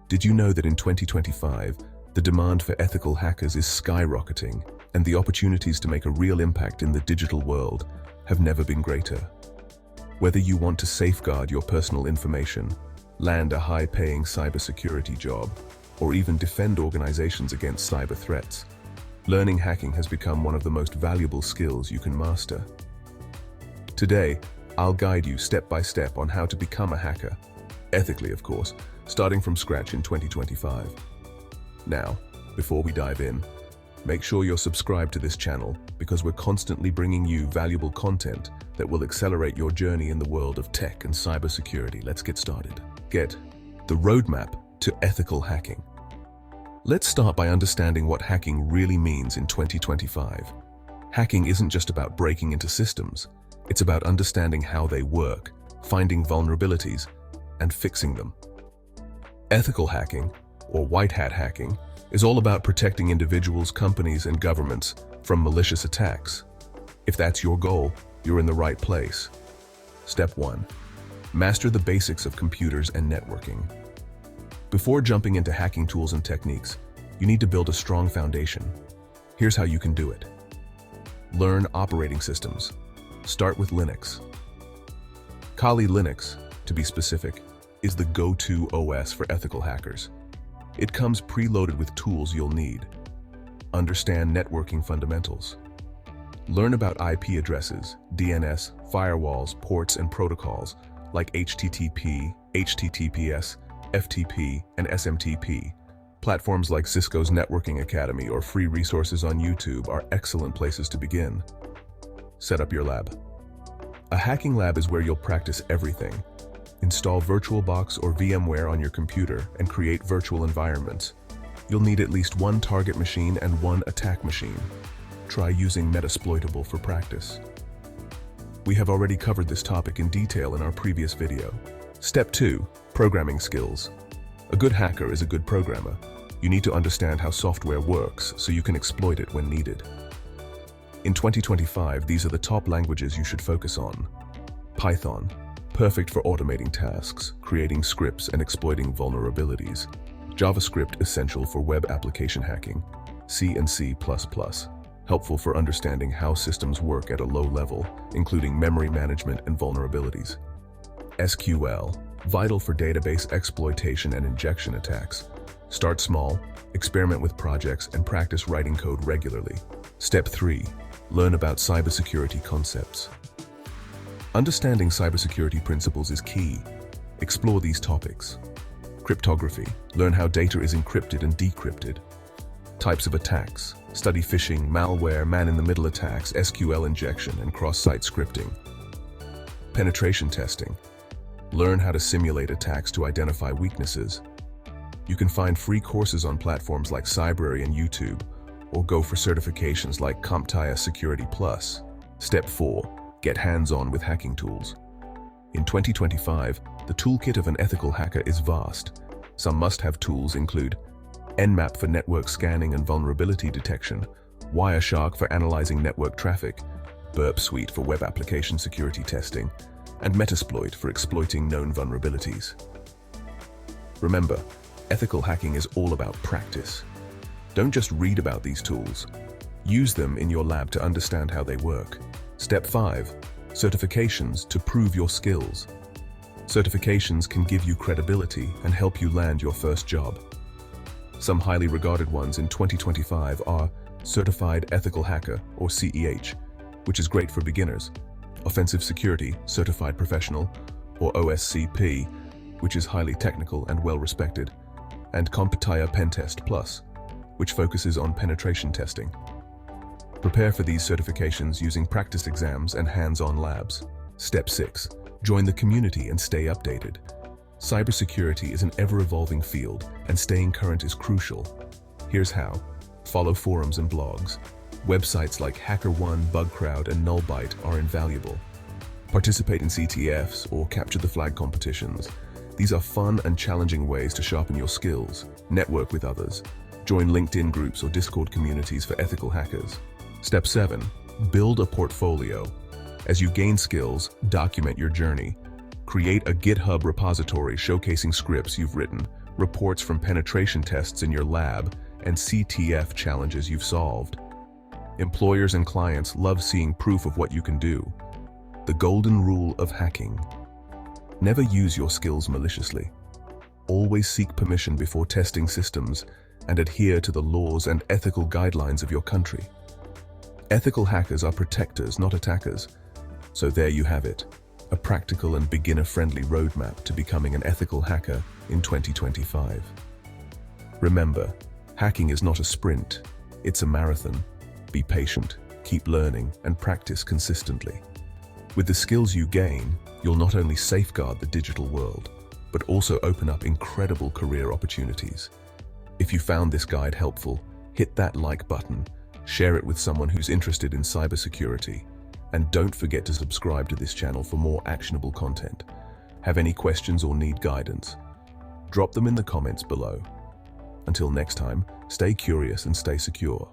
Did you know that in 2025, the demand for ethical hackers is skyrocketing, and the opportunities to make a real impact in the digital world have never been greater? Whether you want to safeguard your personal information, land a high-paying cybersecurity job, or even defend organizations against cyber threats, learning hacking has become one of the most valuable skills you can master. Today, I'll guide you step by step on how to become a hacker, ethically of course, starting from scratch in 2025. Now, before we dive in, make sure you're subscribed to this channel because we're constantly bringing you valuable content that will accelerate your journey in the world of tech and cybersecurity. Let's get started. Get the roadmap to ethical hacking. Let's start by understanding what hacking really means in 2025. Hacking isn't just about breaking into systems. It's about understanding how they work, finding vulnerabilities, and fixing them. Ethical hacking, or white hat hacking, is all about protecting individuals, companies, and governments from malicious attacks. If that's your goal, you're in the right place. Step 1. Master the basics of computers and networking. Before jumping into hacking tools and techniques, you need to build a strong foundation. Here's how you can do it. Learn operating systems. Start with Linux. Kali Linux, to be specific, is the go-to OS for ethical hackers. It comes preloaded with tools you'll need. Understand networking fundamentals. Learn about IP addresses, DNS, firewalls, ports, and protocols like HTTP, HTTPS, FTP, and SMTP. Platforms like Cisco's Networking Academy or free resources on YouTube are excellent places to begin. Set up your lab. A hacking lab is where you'll practice everything. Install VirtualBox or VMware on your computer and create virtual environments. You'll need at least one target machine and one attack machine. Try using Metasploitable for practice. We have already covered this topic in detail in our previous video. Step 2. Programming skills. A good hacker is a good programmer. You need to understand how software works so you can exploit it when needed. In 2025, these are the top languages you should focus on. Python, perfect for automating tasks, creating scripts, and exploiting vulnerabilities. JavaScript, essential for web application hacking. C and C++, helpful for understanding how systems work at a low level, including memory management and vulnerabilities. SQL, vital for database exploitation and injection attacks. Start small, experiment with projects, and practice writing code regularly. Step 3. Learn about cybersecurity concepts. Understanding cybersecurity principles is key. Explore these topics. Cryptography. Learn how data is encrypted and decrypted. Types of attacks. Study phishing, malware, man-in-the-middle attacks, SQL injection, and cross-site scripting. Penetration testing. Learn how to simulate attacks to identify weaknesses. You can find free courses on platforms like Cybrary and YouTube, or go for certifications like CompTIA Security Plus. Step 4. Get hands-on with hacking tools. In 2025, the toolkit of an ethical hacker is vast. Some must-have tools include Nmap for network scanning and vulnerability detection, Wireshark for analyzing network traffic, Burp Suite for web application security testing, and Metasploit for exploiting known vulnerabilities. Remember, ethical hacking is all about practice. Don't just read about these tools. Use them in your lab to understand how they work. Step 5. Certifications to prove your skills. Certifications can give you credibility and help you land your first job. Some highly regarded ones in 2025 are Certified Ethical Hacker, or CEH, which is great for beginners, Offensive Security Certified Professional, or OSCP, which is highly technical and well-respected, and CompTIA PenTest Plus, which focuses on penetration testing. Prepare for these certifications using practice exams and hands-on labs. Step 6. Join the community and stay updated. Cybersecurity is an ever-evolving field, and staying current is crucial. Here's how. Follow forums and blogs. Websites like HackerOne, BugCrowd, and Nullbyte are invaluable. Participate in CTFs or capture the flag competitions. These are fun and challenging ways to sharpen your skills. Network with others. Join LinkedIn groups or Discord communities for ethical hackers. Step 7. Build a portfolio. As you gain skills, document your journey. Create a GitHub repository showcasing scripts you've written, reports from penetration tests in your lab, and CTF challenges you've solved. Employers and clients love seeing proof of what you can do. The golden rule of hacking: never use your skills maliciously. Always seek permission before testing systems and adhere to the laws and ethical guidelines of your country. Ethical hackers are protectors, not attackers. So there you have it, a practical and beginner-friendly roadmap to becoming an ethical hacker in 2025. Remember, hacking is not a sprint, it's a marathon. Be patient, keep learning, and practice consistently. With the skills you gain, you'll not only safeguard the digital world, but also open up incredible career opportunities. If you found this guide helpful, hit that like button, share it with someone who's interested in cybersecurity, and don't forget to subscribe to this channel for more actionable content. Have any questions or need guidance? Drop them in the comments below. Until next time, stay curious and stay secure.